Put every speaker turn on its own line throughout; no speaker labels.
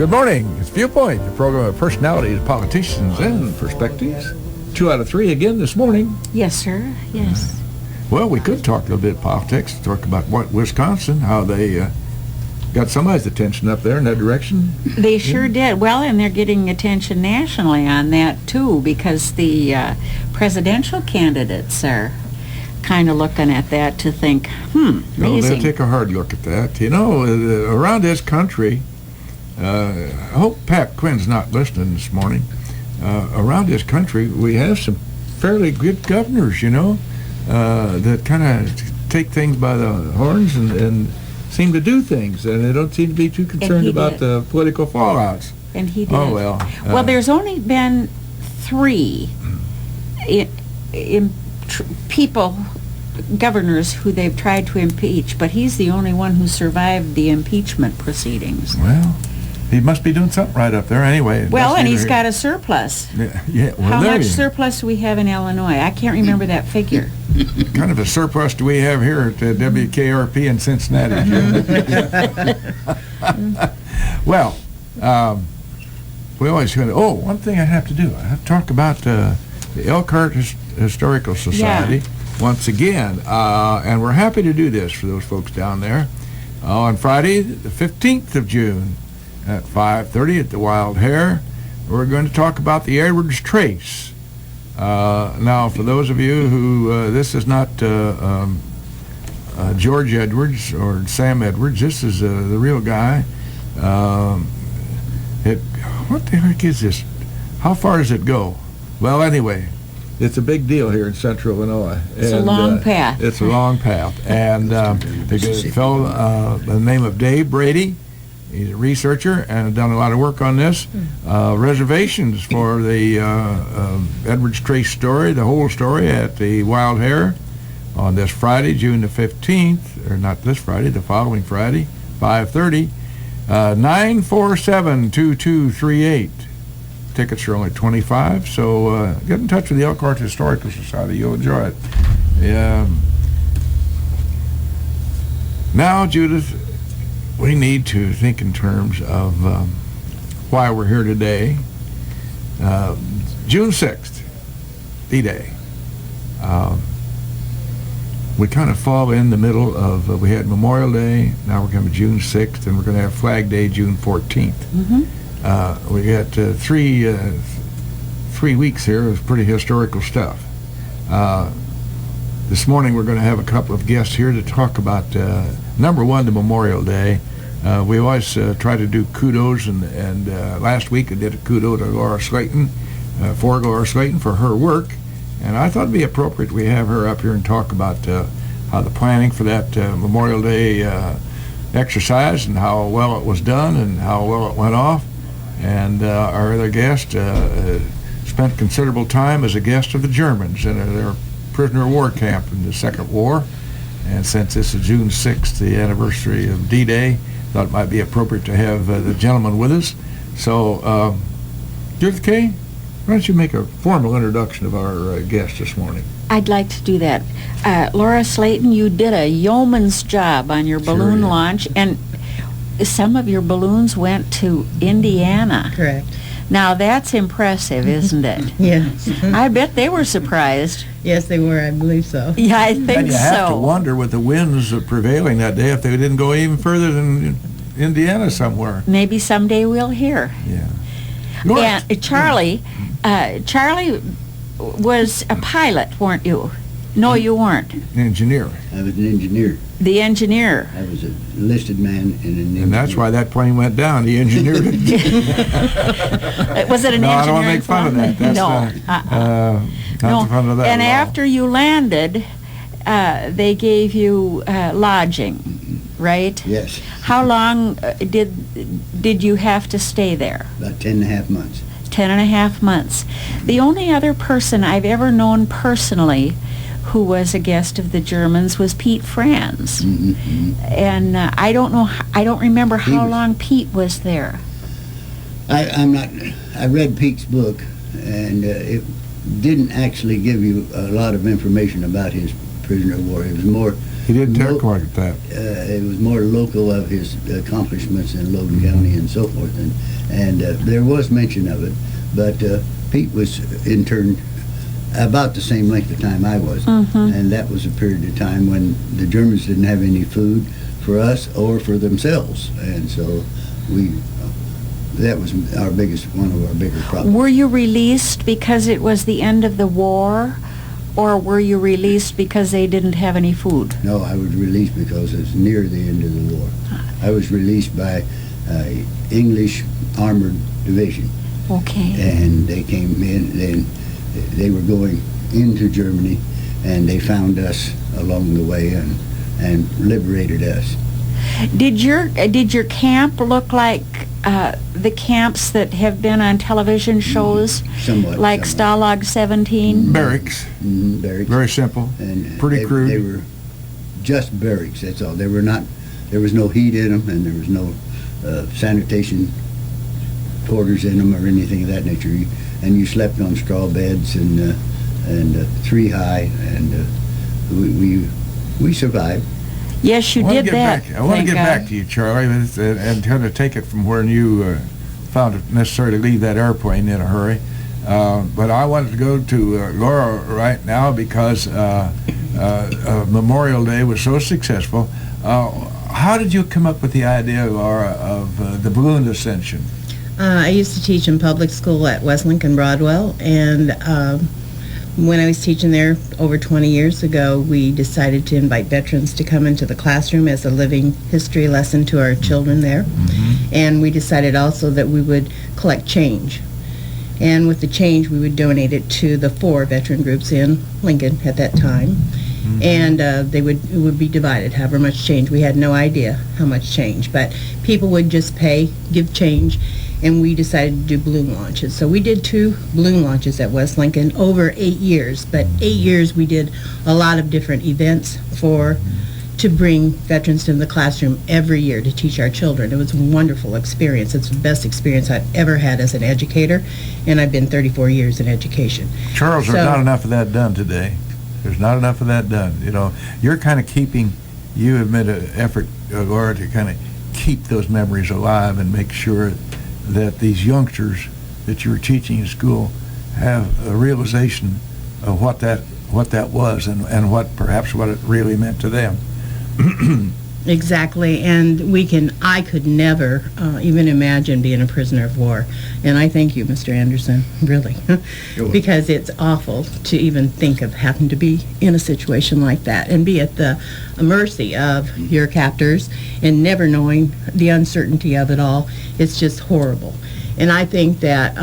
Good morning. It's Viewpoint, the program of personalities, politicians, and perspectives. 2 out of 3 again this morning.
Yes, sir. Yes.
Well, we could talk a little bit of politics, talk about Wisconsin, how they got somebody's attention up there in that direction.
They sure did. Well, and they're getting attention nationally on that, too, because the presidential candidates are kind of looking at that to think, amazing.
Well, they'll take a hard look at that. You know, around this country, I hope Pat Quinn's not listening this morning. Around this country, we have some fairly good governors, you know, that kind of take things by the horns and seem to do things, and they don't seem to be too concerned about the political fallouts.
And he did.
Oh, well.
Well, there's only been 3 governors who they've tried to impeach, but he's the only one who survived the impeachment proceedings.
Well, he must be doing something right up there anyway.
Well, and he's got a surplus.
Yeah. Well,
how much surplus do we have in Illinois? I can't remember that figure.
Kind of a surplus do we have here at WKRP in Cincinnati? Well, we always go, one thing I have to do, I have to talk about the Elkhart Historical Society once again, and we're happy to do this for those folks down there. On Friday, the 15th of June, at 5:30 at the Wild Hare, we're going to talk about the Edwards Trace. Now, for those of you who, this is not George Edwards or Sam Edwards, this is the real guy. What the heck is this? How far does it go? Well, anyway, it's a big deal here in central Illinois.
It's a long path.
It's a long path. And there's a fellow by the name of Dave Brady. He's a researcher and done a lot of work on this. Reservations for the Edwards Trace story, the whole story, at the Wild Hare on this Friday, June the 15th, or not this Friday, the following Friday, 5:30, 947-2238. Tickets are only $25, so get in touch with the Elkhart Historical Society. You'll enjoy it. Now, Judith, we need to think in terms of why we're here today. June 6th, D-Day. We kind of fall in the middle of, we had Memorial Day, now we're going to June 6th, and we're going to have Flag Day June 14th. We got 3 weeks here of pretty historical stuff. This morning we're going to have a couple of guests here to talk about, number one, the Memorial Day. We always try to do kudos, and last week I did a kudo to Laura Slayton, for Laura Slayton, for her work, and I thought it'd be appropriate we have her up here and talk about how the planning for that Memorial Day exercise and how well it was done and how well it went off. And our other guest spent considerable time as a guest of the Germans in their prisoner of war camp in the Second War, and since this is June 6th, the anniversary of D-Day, thought it might be appropriate to have the gentleman with us. So, Judith Kay, why don't you make a formal introduction of our guest this morning?
I'd like to do that. Laura Slayton, you did a yeoman's job on your balloon launch, and some of your balloons went to Indiana.
Correct.
Now, that's impressive, isn't it?
Yes.
I bet they were surprised.
Yes, they were. I believe so.
Yeah, I think so.
And you have to wonder, with the winds prevailing that day, if they didn't go even further than Indiana somewhere.
Maybe someday we'll hear.
Yeah.
And Charlie was a pilot, weren't you? No, you weren't.
Engineer.
I was an engineer.
The engineer.
I was an enlisted man and an engineer.
And that's why that plane went down. The engineer didn't.
Was it an engineering
No, I don't want to make fun of that. That's not fun of that.
And
at all.
after you landed, they gave you lodging, right?
Yes.
How long did you have to stay there?
About 10.5 months.
10.5 months. The only other person I've ever known personally who was a guest of the Germans was Pete Franz. And I don't remember how long Pete was there.
I read Pete's book, and it didn't actually give you a lot of information about his prisoner of war. It was more
He didn't talk like that.
It was more local of his accomplishments in Logan County and so forth, and there was mention of it, but Pete was interned about the same length of time I was, and that was a period of time when the Germans didn't have any food for us or for themselves, and so that was one of our bigger problems.
Were you released because it was the end of the war, or were you released because they didn't have any food?
No, I was released because it was near the end of the war. I was released by English Armored Division.
Okay.
And they came in, and they were going into Germany, and they found us along the way and liberated us.
Did your camp look like the camps that have been on television shows?
Somewhat.
Like Stalag 17?
Barracks.
Barracks.
Very simple.
And
pretty crude.
They were just barracks, that's all. There was no heat in them, and there was no sanitation quarters in them or anything of that nature. And you slept on straw beds and 3 high, and we survived.
Yes, you did that.
I want to get back to you, Charlie, and kind of take it from where you found it necessary to leave that airplane in a hurry. But I wanted to go to Laura right now because Memorial Day was so successful. How did you come up with the idea, Laura, of the balloon ascension?
I used to teach in public school at West Lincoln Broadwell, and when I was teaching there over 20 years ago, we decided to invite veterans to come into the classroom as a living history lesson to our children there. And we decided also that we would collect change. And with the change, we would donate it to the 4 veteran groups in Lincoln at that time. And it would be divided, however much change. We had no idea how much change, but people would just give change, and we decided to do balloon launches. So we did 2 balloon launches at West Lincoln over 8 years, but 8 years we did a lot of different events to bring veterans to the classroom every year to teach our children. It was a wonderful experience. It's the best experience I've ever had as an educator, and I've been 34 years in education.
Charles, there's not enough of that done today. There's not enough of that done. You know, you're kind of you have made an effort, Laura, to kind of keep those memories alive and make sure that these youngsters that you're teaching in school have a realization of what that was and what it really meant to them.
Exactly, and I could never even imagine being a prisoner of war, and I thank you, Mr. Anderson, really, because it's awful to even think of having to be in a situation like that and be at the mercy of your captors and never knowing the uncertainty of it all. It's just horrible, and I think that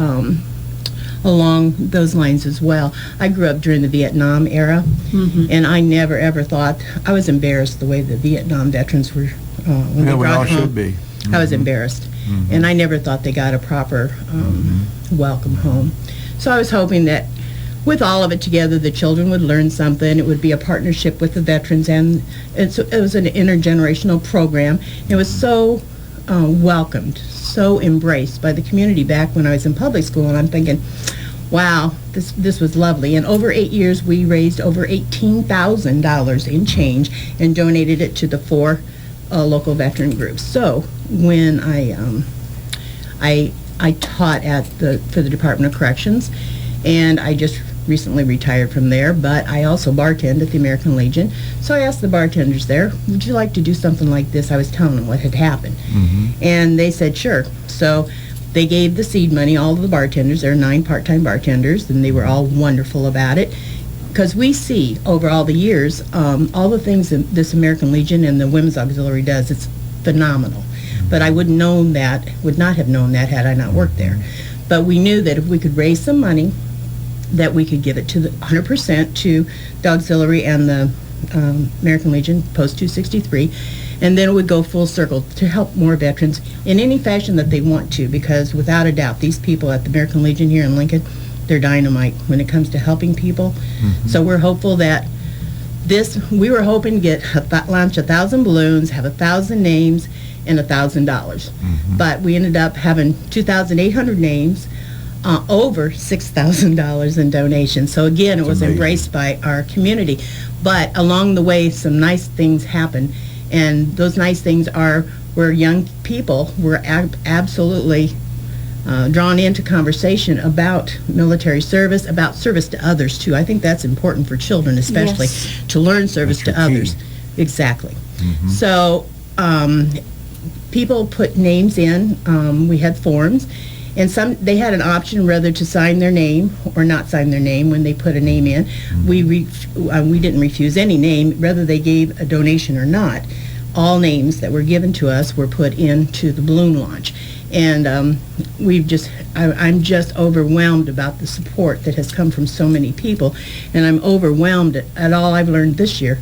along those lines as well. I grew up during the Vietnam era, and I never ever thought, I was embarrassed the way the Vietnam veterans were when they
we
brought
all
home.
should be.
I was embarrassed, and I never thought they got a proper welcome home. So I was hoping that with all of it together, the children would learn something. It would be a partnership with the veterans, and it was an intergenerational program. It was so welcomed, so embraced by the community back when I was in public school, and I'm thinking, wow, this was lovely. And over 8 years, we raised over $18,000 in change and donated it to the 4 local veteran groups. So when I taught for the Department of Corrections, and I just recently retired from there, but I also bartend at the American Legion. So I asked the bartenders there, would you like to do something like this? I was telling them what had happened. And they said, sure. So they gave the seed money, all of the bartenders. There are 9 part-time bartenders, and they were all wonderful about it. Because we see over all the years, all the things that this American Legion and the Women's Auxiliary does, it's phenomenal. But I would not have known that had I not worked there. But we knew that if we could raise some money, that we could give it to 100% to the Auxiliary and the American Legion, Post 263, and then it would go full circle to help more veterans in any fashion that they want to, because without a doubt, these people at the American Legion here in Lincoln, they're dynamite when it comes to helping people. So we're hopeful that we were hoping to launch 1,000 balloons, have 1,000 names, and $1,000. But we ended up having 2,800 names, over $6,000 in donations. So again, it
That's
was
amazing.
embraced by our community. But along the way, some nice things happened, and those nice things are where young people were absolutely drawn into conversation about military service, about service to others too. I think that's important for children, especially
Yes.
to learn service
That's
to
your key.
others. Exactly. So people put names in. We had forms, and they had an option whether to sign their name or not sign their name when they put a name in. We didn't refuse any name, whether they gave a donation or not. All names that were given to us were put into the balloon launch. And I'm just overwhelmed about the support that has come from so many people, and I'm overwhelmed at all I've learned this year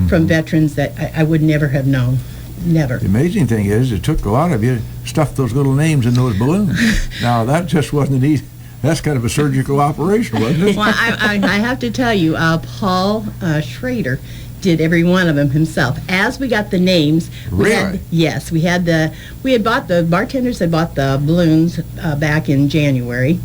from veterans that I would never have known, never.
The amazing thing is, it took a lot of you to stuff those little names in those balloons. Now, that just wasn't an easy, that's kind of a surgical operation, wasn't it?
Well, I have to tell you, Paul Schrader did every one of them himself. As we got the names,
Really?
the bartenders had bought the balloons back in January,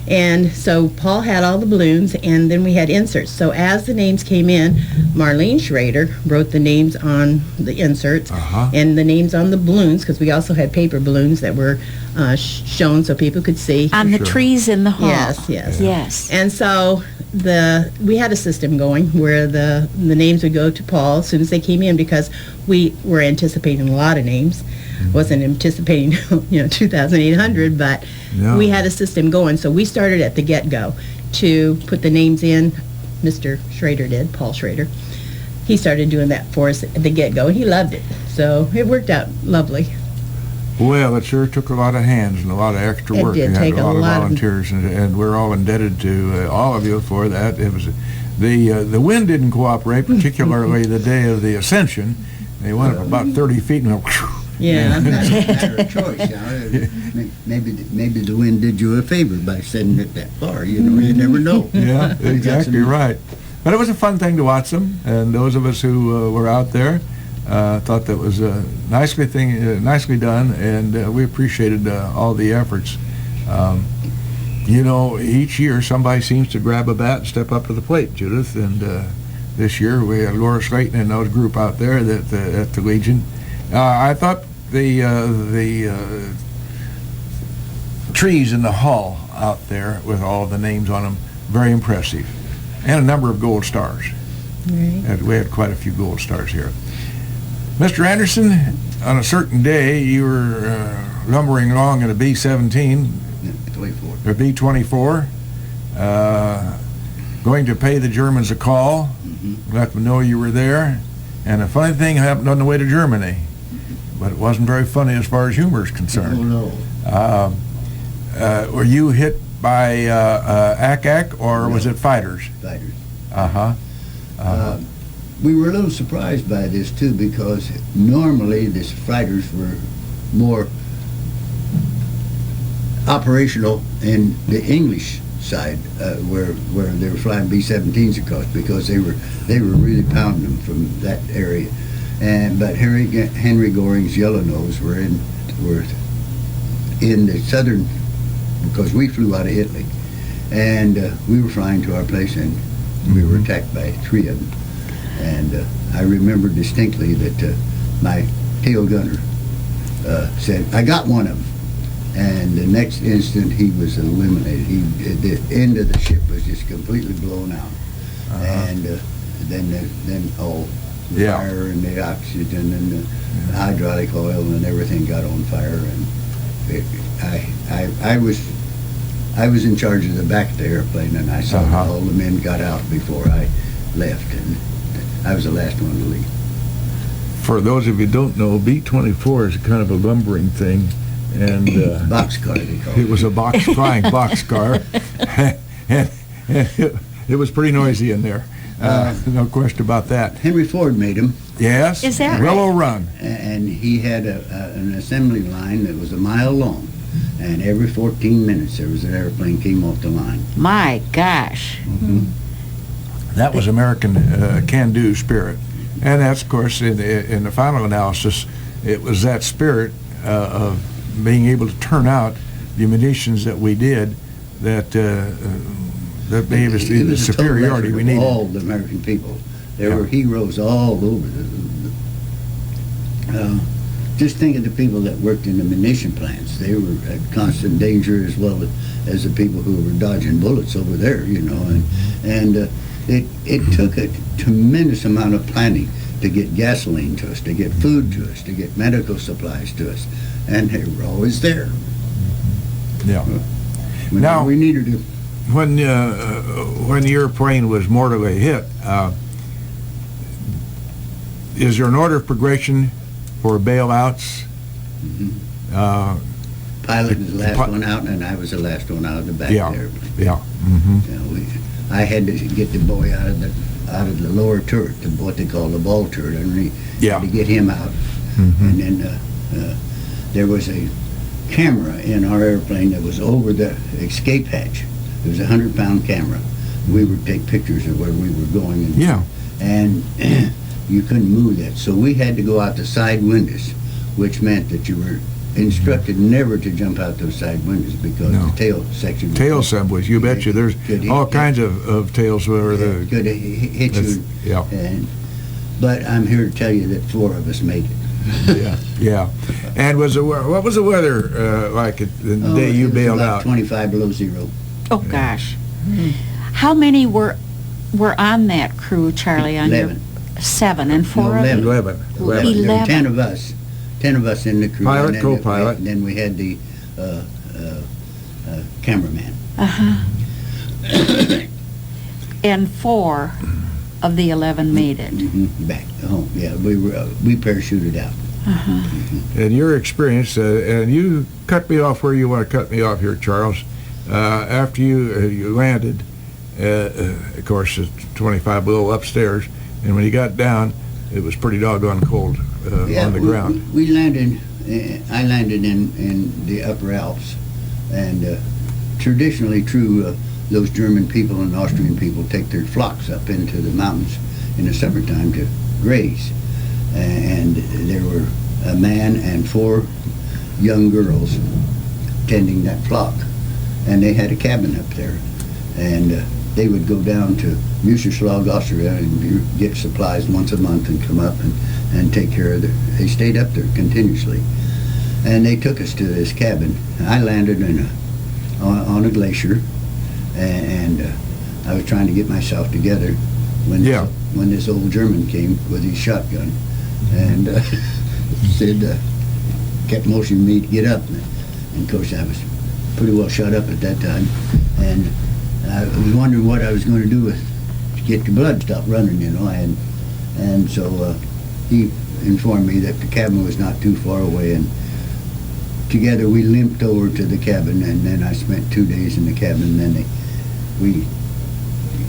and so Paul had all the balloons, and then we had inserts. So as the names came in, Marlene Schrader wrote the names on the inserts and the names on the balloons, because we also had paper balloons that were shown so people could see.
On the
Sure.
trees in the hall.
Yes.
Yes.
And so we had a system going where the names would go to Paul as soon as they came in, because we were anticipating a lot of names. Wasn't anticipating 2,800, but
No.
we had a system going. So we started at the get-go to put the names in. Mr. Schrader did, Paul Schrader. He started doing that for us at the get-go, and he loved it. So it worked out lovely.
Well, it sure took a lot of hands and a lot of extra
It
work.
did
You
take
had
a
a lot of
lot of-
volunteers, and we're all indebted to all of you for that. It was the wind didn't cooperate, particularly the day of the ascension. They went up about 30 feet and went,
Yeah.
That's a matter of choice, Maybe the wind did you a favor by sending it that far. You never know.
yeah,
You got
exactly
some-
right. But it was a fun thing to watch them, and those of us who were out there thought that was nicely done, and we appreciated all the efforts. Each year somebody seems to grab a bat and step up to the plate, Judith, and this year we had Laura Slayton and those group out there at the Legion. I thought the trees in the hall out there with all the names on them, very impressive, and a number of gold stars.
Right.
We had quite a few gold stars here. Mr. Anderson, on a certain day, you were lumbering along in a B-17,
24.
or B-24, going to pay the Germans a call, let them know you were there, and a funny thing happened on the way to Germany, but it wasn't very funny as far as humor is
Oh,
concerned.
no.
Were you hit by AK, or was it fighters?
Fighters. We were a little surprised by this too, because normally these fighters were more operational in the English side, where they were flying B-17s across, because they were really pounding them from that area. But Henry Goring's Yellow-Nose were in the southern, because we flew out of Italy, and we were flying to our place, and we were attacked by 3 of them. And I remember distinctly that my tail gunner said, "I got one of them." And the next instant, he was eliminated. The end of the ship was just completely blown out. And then all the
Yeah.
fire and the oxygen and the hydraulic oil and everything got on fire. And I was in charge of the back of the airplane, and I saw that all the men got out before I left, and I was the last one to leave.
For those of you who don't know, B-24 is kind of a lumbering thing, and
Boxcar, they call
it was a flying boxcar, and it was pretty noisy in there. No question about that.
Henry Ford made them,
Yes,
Is that
Willow Run.
and he had an assembly line that was a mile long, and every 14 minutes there was an airplane came off the line.
My gosh.
That was American can-do spirit, and that's, of course, in the final analysis, it was that spirit of being able to turn out the munitions that we did that gave us
It
the
was a total
superiority
effort
we
of
needed.
all the American people. There
Yeah.
were heroes all over. Just think of the people that worked in the munition plants. They were at constant danger as well as the people who were dodging bullets over there, you know. And it took a tremendous amount of planning to get gasoline to us, to get food to us, to get medical supplies to us. And they were always there.
Yeah.
Whenever
Now-
we needed to.
When your plane was mortally hit, is there an order of progression for bailouts?
Pilot was the last
pi-
one out, and I was the last one out of the back
Yeah.
of the airplane.
Yeah. Mm-hmm.
You know, I had to get the boy out of the lower turret, what they call the ball turret, underneath.
Yeah.
To get him out.
Mm-hmm.
And then there was a camera in our airplane that was over the escape hatch. It was a 100-pound camera. We would take pictures of where we were going.
Yeah.
And you couldn't move that. So we had to go out the side windows, which meant that you were instructed never to jump out those side windows because
No.
the tail section was
Tail assemblies, you betcha. There's
Could
all
hit-
kinds of tails where the
could hit
that's-
you.
yeah.
But I'm here to tell you that 4 of us made it.
yeah, yeah. And what was the weather like the
Oh,
day you
it was
bailed
about
out?
25 below zero.
Oh, gosh. How many were on that crew, Charlie? On
11.
Your 7 and 4 of
11.
you?
11.
There were
11.
10 of us. 10 of us in the crew.
Pilot,
and then
co-pilot.
And then we had the cameraman.
Uh-huh. And 4 of the 11 made it.
Back home. Yeah, we parachuted out.
In your experience, and you cut me off where you want to cut me off here, Charles. After you landed, of course, it's 25 below upstairs, and when you got down, it was pretty doggone cold on the ground.
We landed. I landed in the Upper Alps, and traditionally, those German people and Austrian people take their flocks up into the mountains in the summertime to graze. And there were a man and 4 young girls tending that flock, and they had a cabin up there, and they would go down to Müsserschlag, Austria, and get supplies once a month and come up and take care of they stayed up there continuously. And they took us to this cabin. I landed on a glacier, and I was trying to get myself together when this old German came with his shotgun and said, kept motioning me to get up. And of course I was pretty well shut up at that time, and I was wondering what I was going to do to get the blood stop running, you know. And so he informed me that the cabin was not too far away, and together we limped over to the cabin, and then I spent 2 days in the cabin. And then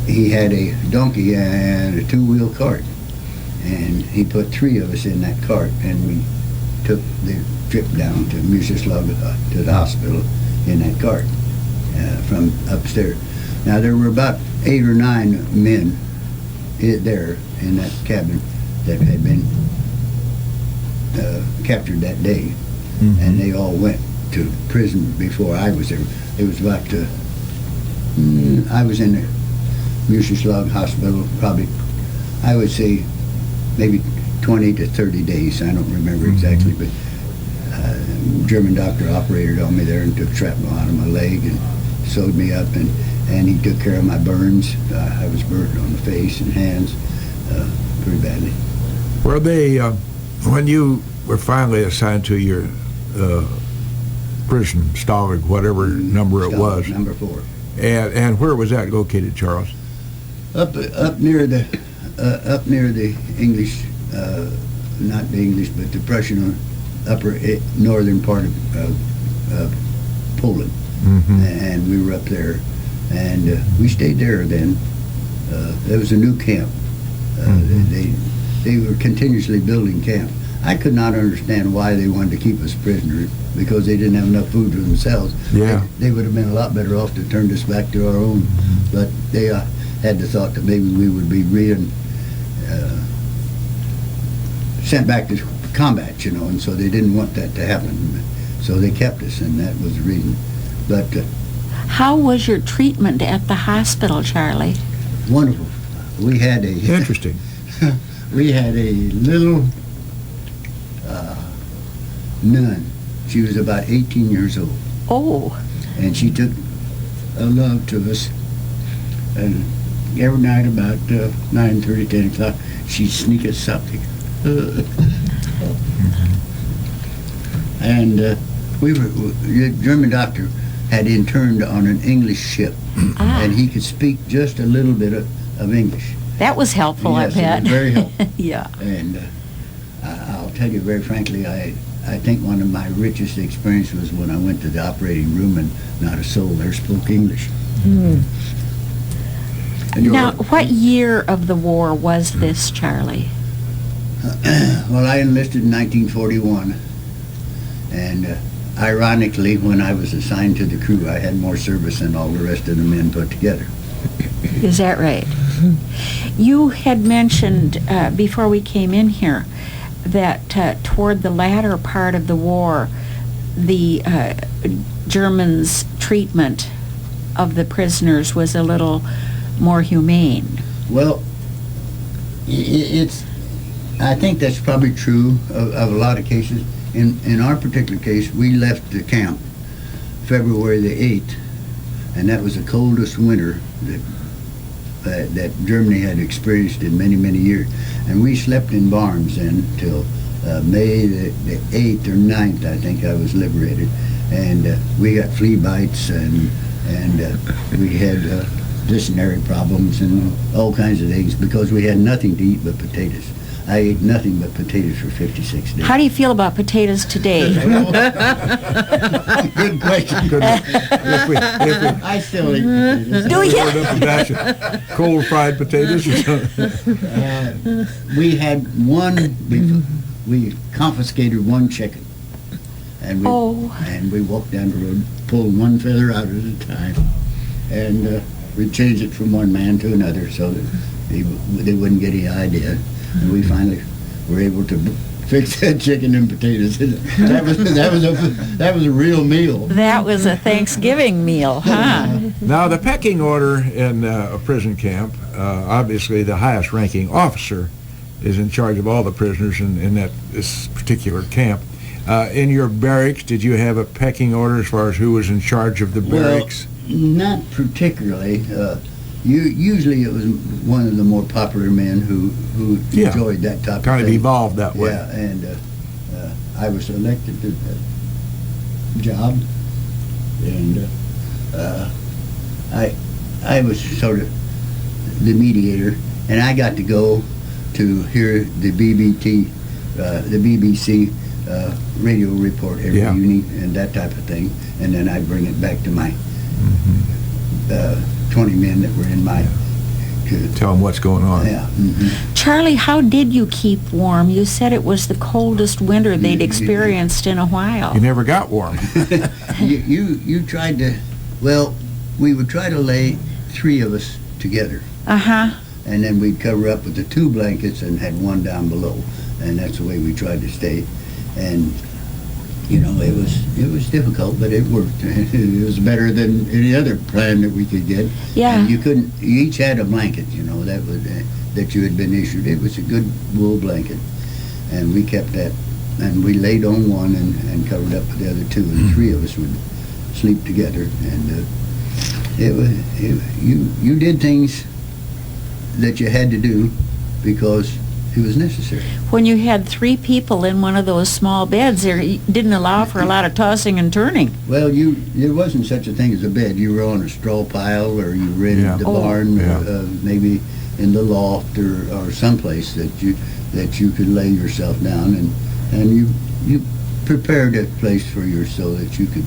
he had a donkey and a 2-wheel cart, and he put 3 of us in that cart, and we took the trip down to Müsserschlag to the hospital in that cart from upstairs. Now there were about 8 or 9 men there in that cabin that had been captured that day, and they all went to prison before I was there. It was about I was in the Müsserschlag hospital probably, I would say, maybe 20 to 30 days. I don't remember exactly, but German doctor operated on me there and took shrapnel out of my leg and sewed me up, and he took care of my burns. I was burnt on the face and hands pretty badly.
Were they, when you were finally assigned to your prison, Stalag, whatever number it was,
Number 4.
and where was that located, Charles?
Up near the English, not the English, but the Prussian upper northern part of Poland, and we were up there, and we stayed there. Then there was a new camp. They were continuously building camp. I could not understand why they wanted to keep us prisoners, because they didn't have enough food for themselves.
Yeah.
They would have been a lot better off to turn us back to our own, but they had the thought that maybe we would be sent back to combat, you know, and so they didn't want that to happen. So they kept us, and that was the reason. But
How was your treatment at the hospital, Charlie?
Wonderful. We had a
Interesting.
we had a little nun. She was about 18 years old,
Oh,
and she took a love to us. And every night about 9:30, 10 o'clock, she'd sneak us something. And the German doctor had interned on an English ship, and he could speak just a little bit of English.
that was helpful,
Yes,
I
it
bet.
was very helpful.
Yeah.
And I'll tell you very frankly, I think one of my richest experiences was when I went to the operating room and not a soul there spoke English. And
Now, what year of the war was this, Charlie?
well, I enlisted in 1941, and ironically, when I was assigned to the crew, I had more service than all the rest of the men put together.
Is that right? You had mentioned before we came in here that toward the latter part of the war, the Germans' treatment of the prisoners was a little more humane.
Well, I think that's probably true of a lot of cases. In our particular case, we left the camp February the 8th, and that was the coldest winter that Germany had experienced in many, many years. And we slept in barns then till May the 8th or 9th, I think I was liberated. And we got flea bites, and we had dysentery problems and all kinds of things because we had nothing to eat but potatoes. I ate nothing but potatoes for 56 days.
How do you feel about potatoes today?
Good question.
If we
I still eat potatoes.
Do you?
poured up a batch of cold fried potatoes or something.
We had we confiscated one chicken. And we walked down the road, pulled one feather out at a time, and we changed it from one man to another so that they wouldn't get any idea. And we finally were able to fix that chicken and potatoes. That was a real meal.
That was a Thanksgiving meal, huh?
Now, the pecking order in a prison camp, obviously the highest ranking officer is in charge of all the prisoners in this particular camp. In your barracks, did you have a pecking order as far as who was in charge of the barracks?
Well, not particularly. Usually it was one of the more popular men who enjoyed that type of
Kind of
thing.
evolved that way.
Yeah, and I was elected to that job, and I was sort of the mediator, and I got to go to hear the BBC radio report every evening and that type of thing, and then I'd bring it back to my 20 men that were in my...
Tell them what's going on.
Yeah.
Charlie, how did you keep warm? You said it was the coldest winter they'd experienced in a while.
You never got warm.
You tried to... Well, we would try to lay 3 of us together.
Uh-huh.
And then we'd cover up with the 2 blankets and had one down below. And that's the way we tried to stay. And you know, it was difficult, but it worked. It was better than any other plan that we could get.
Yeah.
And you each had a blanket, you know, that you had been issued. It was a good wool blanket, and we kept that, and we laid on one and covered up with the other 2, and the 3 of us would sleep together. And you did things that you had to do because it was necessary.
When you had 3 people in one of those small beds, there didn't allow for a lot of tossing and turning.
Well, there wasn't such a thing as a bed. You were on a straw pile, or you were in the barn, maybe in the loft, or someplace that you could lay yourself down, and you prepared that place for you so that you could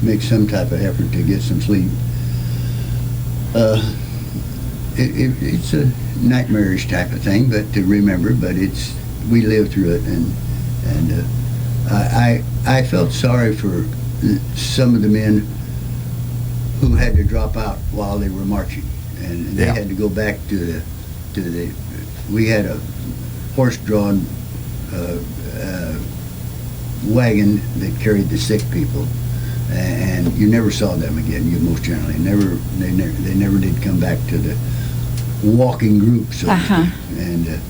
make some type of effort to get some sleep. It's a nightmarish type of thing, but to remember. But we lived through it, and I felt sorry for some of the men who had to drop out while they were marching, and they had to go back to the. We had a horse-drawn wagon that carried the sick people, and you never saw them again. You most generally they never did come back to the walking group, so to
Uh-huh.
speak. And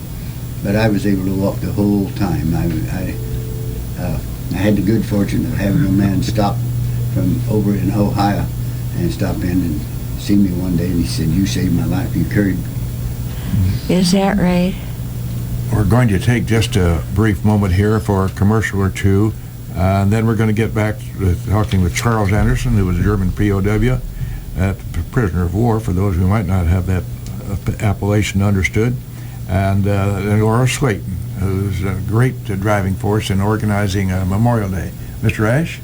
but I was able to walk the whole time. I had the good fortune of having a man stop from over in Ohio and stop in and see me one day, and he said, "You saved my life. You carried."
Is that right?
We're going to take just a brief moment here for a commercial or two, and then we're going to get back to talking with Charles Anderson, who was a German P.O.W., prisoner of war, for those who might not have that appellation understood, and Laura Slayton, who's a great driving force in organizing Memorial Day. Mr. Ash?